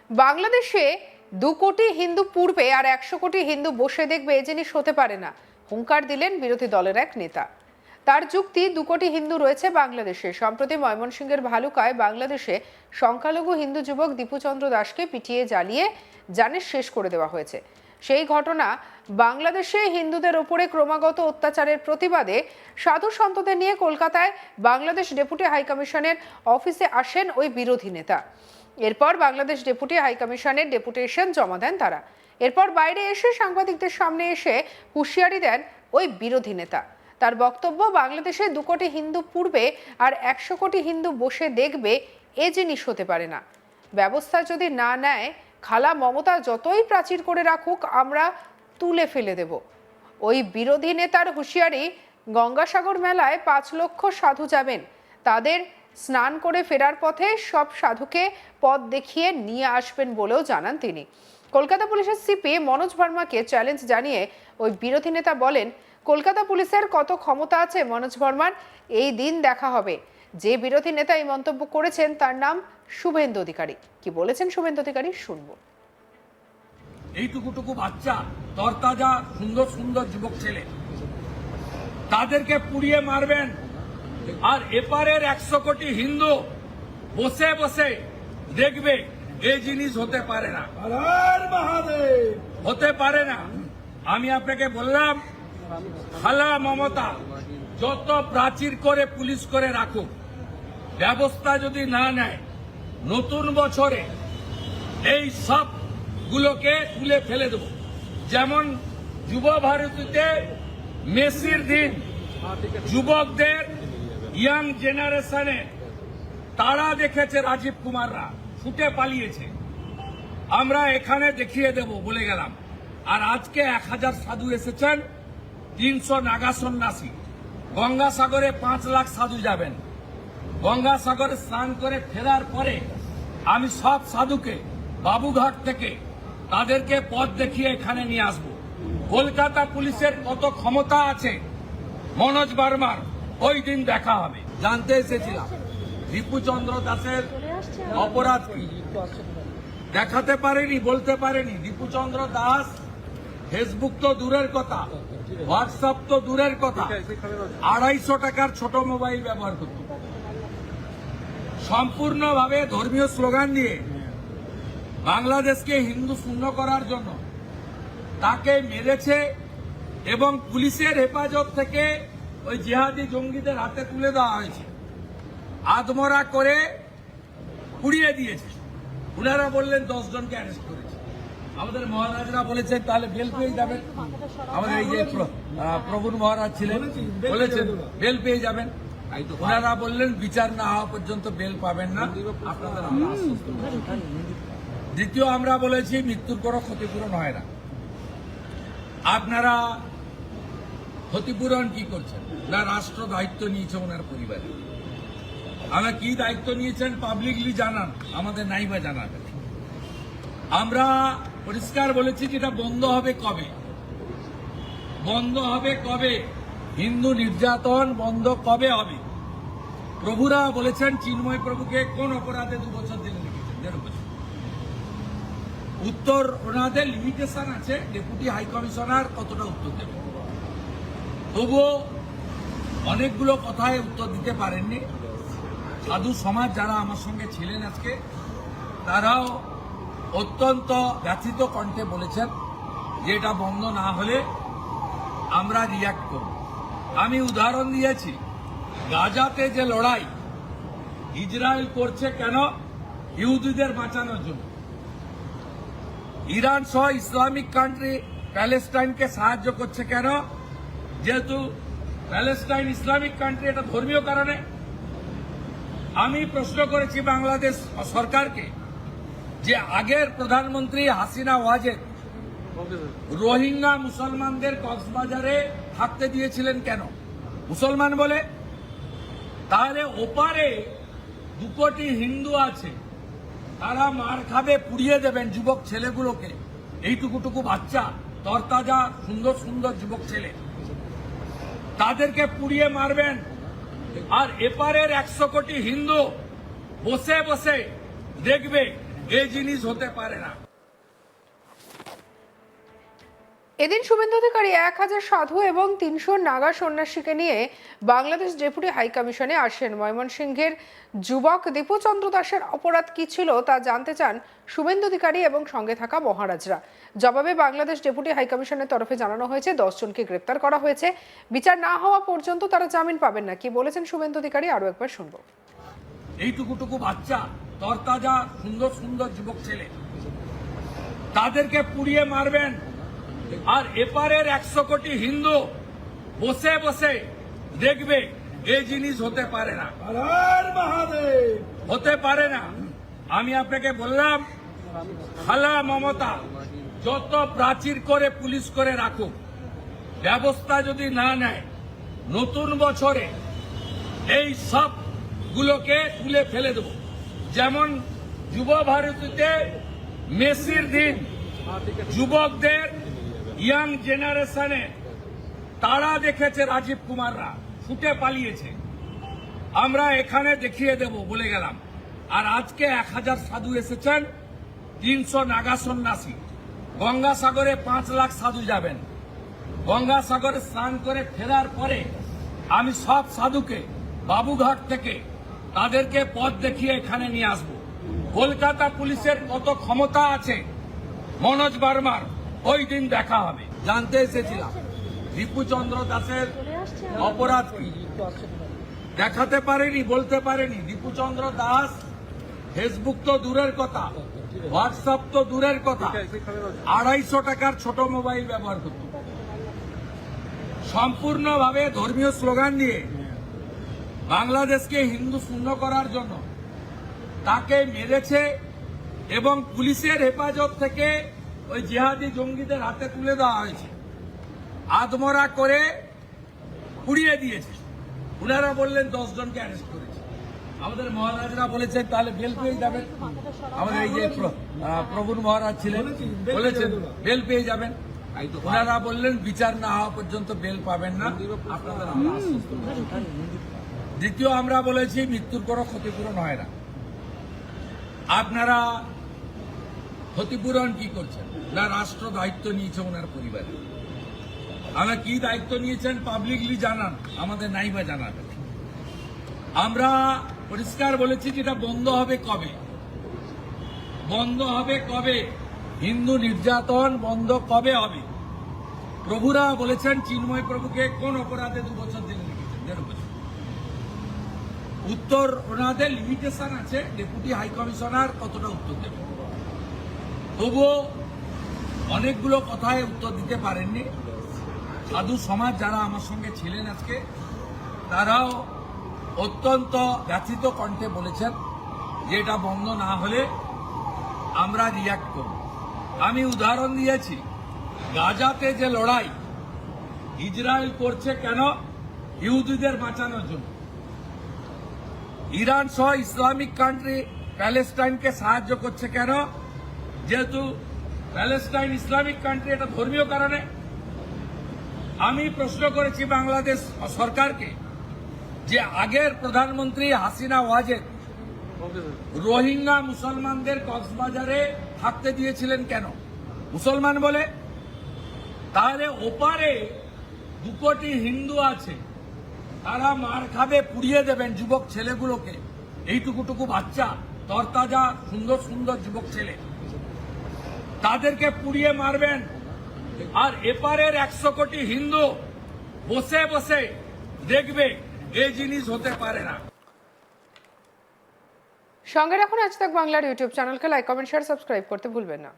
বাংলাদেশে 2 কোটি হিন্দু পূর্বে আর 100 কোটি হিন্দু বসে দেখবে এ জিনিস হতে পারে না, হুঙ্কার দিলেন বিরোধী দলের এক নেতা। তার যুক্তি, 2 কোটি হিন্দু রয়েছে বাংলাদেশে। সম্প্রতি ময়মনসিংহের ভালুকায় বাংলাদেশে সংখ্যালঘু হিন্দু যুবক দীপুচন্দ্র দাসকে পিটিয়ে জ্বালিয়ে জানে শেষ করে দেওয়া হয়েছে। সেই ঘটনা বাংলাদেশে হিন্দুদের ওপরে ক্রমাগত অত্যাচারের প্রতিবাদে সাধু সন্তদের নিয়ে কলকাতায় বাংলাদেশ ডেপুটি হাইকমিশনের অফিসে আসেন ওই বিরোধী নেতা। এরপর বাংলাদেশ ডেপুটি হাইকমিশনের ডেপুটেশন জমা দেন তারা। এরপর বাইরে এসে সাংবাদিকদের সামনে এসে হুঁশিয়ারি দেন ওই বিরোধী নেতা। তার বক্তব্য, বাংলাদেশে 2 কোটি হিন্দু পূর্বে আর 100 কোটি হিন্দু বসে দেখবে এ জিনিস হতে পারে না। ব্যবস্থা যদি না নেয়, খালা মমতা যতই প্রাচীর করে রাখুক, আমরা তুলে ফেলে দেব। ওই বিরোধী নেতার হুঁশিয়ারি, গঙ্গাসাগর মেলায় 5 লক্ষ সাধু যাবেন, তাদের স্নান করে ফেরার পথে সব সাধুকে পথ দেখিয়ে নিয়ে আসবেন বলেও জানান তিনি। কলকাতা পুলিশের সিপি মনোজ ভার্মাকে চ্যালেঞ্জ জানিয়ে ওই বিরোধী নেতা বলেন, কলকাতা পুলিশের কত ক্ষমতা আছে মনোজ ভার্মার, এই দিন দেখা হবে। যে বিরোধী নেতা এই মন্তব্য করেছেন তার নাম শুভেন্দু অধিকারী। কি বলেছেন শুভেন্দু অধিকারী শুনবো। এইটুকুটুকু বাচ্চা, তরতাজা সুন্দর সুন্দর যুবক ছেলে, তাদেরকে পুড়িয়ে মারবেন, আর এপারের 100 কোটি হিন্দু বসে বসে দেখবে, এই জিনিস হতে পারে না, হতে পারে না। আমি আপনাকে বললাম, খালা মমতা যত প্রাচীর করে পুলিশ করে রাখুক, ব্যবস্থা যদি না নেয়, নতুন বছরে এই সব গুলোকে তুলে ফেলে দেব। যেমন যুব ভারতীতে মেসির দিন যুবকদের, ইয়াং জেনারেশনে তারা দেখেছে, রাজীব কুমাররা ছুটে পালিয়েছে, আমরা এখানে দেখিয়ে দেব বলে গেলাম। আর আজকে 1000 সাধু এসেছেন, 300 নাগা সন্ন্যাসী। গঙ্গাসাগরে 5 লাখ সাধু যাবেন। গঙ্গাসাগরে স্নান করে ফেরার পরে আমি সব সাধুকে বাবুঘাট থেকে তাদেরকে পথ দেখিয়ে এখানে নিয়ে আসব। কলকাতা পুলিশের কত ক্ষমতা আছে মনোজ ভার্মার ওই দিন দেখা হবে। জানতে এসেছিলাম দীপুচন্দ্র দাসের অপরাধ কি, দেখাতে পারেনি, বলতে পারেনি। দীপুচন্দ্র দাস ফেসবুক তো দূরের কথা, হোয়াটসঅ্যাপ তো দূরের কথা, 250 টাকার ছোট মোবাইল ব্যবহার করত। সম্পূর্ণভাবে ধর্মীয় স্লোগান দিয়ে বাংলাদেশকে হিন্দু শূন্য করার জন্য তাকে মেরেছে, এবং পুলিশের হেফাজত থেকে ওই জিহাদি জঙ্গিদের হাতে তুলে দেওয়া হয়েছে, আদমরা করে পুড়িয়ে দিয়েছে। উনারা বললেন 10 জনকে অ্যারেস্ট করেছে। আমাদের মহারাজরা বলেছেন তাহলে বেল পেয়ে যাবেন। আমাদের এই যে প্রভুর মহারাজ ছিলেন, বলেছেন বেল পেয়ে যাবেন। ওনারা বললেন বিচার না হওয়া পর্যন্ত বেল পাবেন না, আপনাদের আমরা আশ্বস্ত করছি। দ্বিতীয়, আমরা বলেছি মৃত্যুর কোনো ক্ষতিপূরণ হয় না। আপনারা ক্ষতিপূরণ কি করছেন না, রাষ্ট্র দায়িত্ব নিয়েছে ওনার পরিবারে। আমরা কি দায়িত্ব নিয়েছেন পাবলিকলি জানান, আমাদের নাইবা জানাবেন। আমরা পরিষ্কার বলেছি যেটা বন্ধ হবে কবে, বন্ধ হবে কবে, হিন্দু নির্যাতন বন্ধ কবে হবে। প্রভুরা বলেছেন, চিন্ময় প্রভুকে কোন অপরাধে 2 বছর জেলে রেখেছেন, 1.5 বছর। উত্তর ওনাদের লিমিটেশন আছে, ডেপুটি হাই কমিশনার কতটা উত্তর দেবে। তবুও অনেকগুলো কথায় উত্তর দিতে পারেননি। সাধু সমাজ যারা আমার সঙ্গে ছিলেন আজকে, তারাও অত্যন্ত ব্যথিত কণ্ঠে বলেছেন যে এটা বন্ধ না হলে আমরা রিয়াক্ট করব। আমি উদাহরণ দিয়েছি, গাজাতে যে লড়াই ইসরায়েল করছে কেন, ইহুদিদের বাঁচানোর জন্য। ইরান সহ ইসলামিক কান্ট্রি প্যালেস্টাইনকে সাহায্য করছে কেন, যেহেতু প্যালেস্টাইন ইসলামিক কান্ট্রি, এটা ধর্মীয় কারণে। আমি প্রশ্ন করেছি বাংলাদেশ সরকারকে যে আগের প্রধানমন্ত্রী হাসিনা ওয়াজেদ রোহিঙ্গা মুসলমানদের কক্সবাজারে থাকতে দিয়েছিলেন কেন, মুসলমান বলে। তাহলে ওপারে 2 কোটি হিন্দু আছে, তারা মার খাবে, পুড়িয়ে দেবেন যুবক ছেলেগুলোকে। এইটুকুটুকু বাচ্চা, তরতাজা সুন্দর সুন্দর যুবক ছেলে, তাদেরকে পুড়িয়ে মারবেন, আর এপারের 100 কোটি হিন্দু বসে বসে দেখবে এই জিনিস হতে পারে না। এদিন শুভেন্দু অধিকারী 1000 সাধু এবং 300 নাগা সন্ন্যাসীকে নিয়ে বাংলাদেশ ডেপুটি হাই কমিশনে আসেন। ময়মনসিংহের যুবক দীপু চন্দ্র দাসের অপরাধ কি ছিল তা জানতে চান শুভেন্দু অধিকারী এবং সঙ্গে থাকা মহারাজরা। জবাবে বাংলাদেশ ডেপুটি হাই কমিশনের তরফে জানানো হয়েছে 10 জনকে গ্রেপ্তার করা হয়েছে, বিচার না হওয়া পর্যন্ত তারা জামিন পাবেন না। কি বলেছেন শুভেন্দু অধিকারী আরো একবার শুনবো। এইটুকুটুকু বাচ্চা, তরতাজা সুন্দর সুন্দর যুবক ছেলে, তাদেরকে পুড়িয়ে মারবেন, আর এপারের 100 কোটি হিন্দু বসে বসে দেখবে। এই জিনিস হতে পারে না, হতে পারে না। আমি আপনাকে বললাম, খালা মমতা যত প্রাচীর করে পুলিশ করে রাখুক, ব্যবস্থা যদি না নেয়, নতুন বছরে এই সব গুলোকে তুলে ফেলে দেব। যেমন যুব ভারতীতে মেসির দিন যুবকদের, ইয়াং জেনারেশনে তারা দেখেছে রাজীব কুমাররা ছুটে পালিয়েছে, আমরা এখানে দেখিয়ে দেব বলে গেলাম। আর আজকে 1000 সাধু এসেছেন, 300 নাগা সন্ন্যাসী। গঙ্গাসাগরে 5 লাখ সাধু যাবেন। গঙ্গাসাগরে স্নান করে ফেরার পরে আমি সব সাধুকে বাবুঘাট থেকে তাদেরকে পথ দেখিয়ে এখানে নিয়ে আসব। কলকাতা পুলিশের কত ক্ষমতা আছে মনোজ বার্মার ওই দিন দেখা হবে। জানতে এসেছিলাম দীপু চন্দ্র দাসের অপরাধ কি, দেখাতে পারেনি, বলতে পারেনি। দীপু চন্দ্র দাস ফেসবুক তো দূরের কথা, হোয়াটসঅ্যাপ তো দূরের কথা, 250 টাকার ছোট মোবাইল ব্যবহার করত। সম্পূর্ণভাবে ধর্মীয় স্লোগান দিয়ে বাংলাদেশকে হিন্দু শূন্য করার জন্য তাকে মেরেছে এবং পুলিশের হেফাজত থেকে ওই জিহাদি জঙ্গিদের হাতে তুলে দেওয়া হয়েছে, আদমরা করে পুড়িয়ে দিয়েছে। উনারা বললেন 10 জনকে অ্যারেস্ট করেছে। আমাদের মহারাজরা বলেছেন তাহলে বেল পেয়ে যাবেন। আমাদের এই যে প্রভুর মহারাজ ছিলেন বলেছেন বেল পেয়ে যাবেন। ওনারা বললেন বিচার না হওয়া পর্যন্ত বেল পাবেন না, আপনাদের আমরা আশ্বস্ত করছি। দ্বিতীয়, আমরা বলেছি মৃত্যুর কোনো ক্ষতিপূরণ হয় না। আপনারা ক্ষতিপূরণ কি করছেন না, রাষ্ট্র দায়িত্ব নিয়েছে ওনার পরিবারে। আমরা কি দায়িত্ব নিয়েছেন পাবলিকলি জানান, আমাদের নাইবা জানাবেন। আমরা পরিষ্কার বলেছি যেটা বন্ধ হবে কবে, বন্ধ হবে কবে, হিন্দু নির্যাতন বন্ধ কবে হবে। প্রভুরা বলেছেন চিন্ময় প্রভুকে কোন অপরাধে 2 বছর জেলে রেখেছেন, 1.5 বছর। উত্তর ওনাদের লিমিটেশন আছে, ডেপুটি হাই কমিশনার কতটা উত্তর দেবে। তবুও অনেকগুলো কথায় উত্তর দিতে পারেননি। সাধু সমাজ যারা আমার সঙ্গে ছিলেন আজকে, তারাও অত্যন্ত ব্যথিত কণ্ঠে বলেছেন যে এটা বন্ধ না হলে আমরা রিয়াক্ট করব। আমি উদাহরণ দিয়েছি, গাজাতে যে লড়াই ইসরায়েল করছে কেন, ইহুদিদের বাঁচানোর জন্য। ইরান সহ ইসলামিক কান্ট্রি প্যালেস্টাইনকে সাহায্য করছে কেন, যেহেতু প্যালেস্টাইন ইসলামিক কান্ট্রি, এটা ধর্মীয় কারণে। আমি প্রশ্ন করেছি বাংলাদেশ সরকারকে যে আগের প্রধানমন্ত্রী হাসিনা ওয়াজেদ রোহিঙ্গা মুসলমানদের কক্সবাজারে থাকতে দিয়েছিলেন কেন, মুসলমান বলে। তাহলে ওপারে 2 কোটি হিন্দু আছে, তারা মার খাবে, পুড়িয়ে দেবেন যুবক ছেলেগুলোকে। এইটুকুটুকু বাচ্চা, তরতাজা সুন্দর সুন্দর যুবক ছেলে, তাদেরকে পুড়িয়ে মারবেন, আর এপারের 100 কোটি হিন্দু বসে বসে দেখবে। এই জিনিস হতে পারে না। সঙ্গে রাখুন আজ তাক বাংলার ইউটিউব চ্যানেলকে, লাইক, কমেন্ট, শেয়ার, সাবস্ক্রাইব করতে ভুলবেন না।